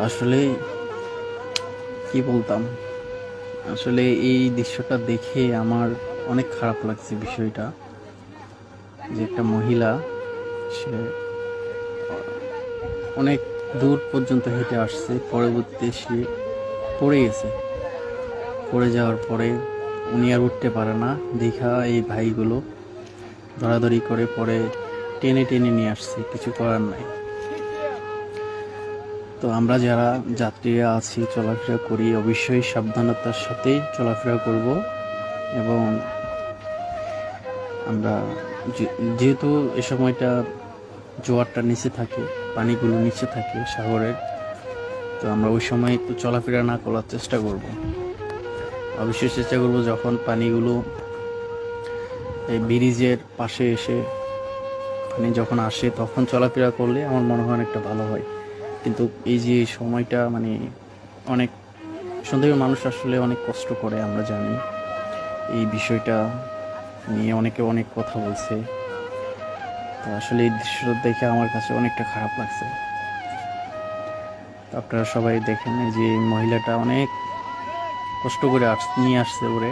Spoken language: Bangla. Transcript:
আসলে কি বলতাম, আসলে এই দৃশ্যটা দেখে আমার অনেক খারাপ লাগছে। বিষয়টা যে একটা মহিলা, সে অনেক দূর পর্যন্ত হেঁটে আসছে, পরবর্তীতে সে পড়ে গেছে। পড়ে যাওয়ার পরে উনি আর উঠতে পারে না দেখা এই ভাইগুলো ধরাধরি করে পরে টেনে টেনে নিয়ে আসছে, কিছু করার নাই। তো আমরা যারা যাত্রীরা আছি, চলাফেরা করি, অবশ্যই সাবধানতার সাথেই চলাফেরা করব। এবং আমরা যেহেতু এ সময়টা জোয়ারটা নিচে থাকে, পানিগুলো নিচে থাকে সাগরের, তো আমরা ওই সময় একটু চলাফেরা না করার চেষ্টা করব। অবশ্যই চেষ্টা করব যখন পানিগুলো এই ব্রিজের পাশে এসে পানি যখন আসে তখন চলাফেরা করলে আমার মনে হয় অনেকটা ভালো হয়। কিন্তু এই যে সময়টা মানে অনেক সুন্দর, মানুষ আসলে অনেক কষ্ট করে, আমরা জানি। এই বিষয়টা নিয়ে অনেকে অনেক কথা বলছে। তো আসলে এই দৃশ্যটা দেখে আমার কাছে অনেকটা খারাপ লাগছে। তো আপনারা সবাই দেখেন, এই যে মহিলাটা অনেক কষ্ট করে নিয়ে আসছে ওরে।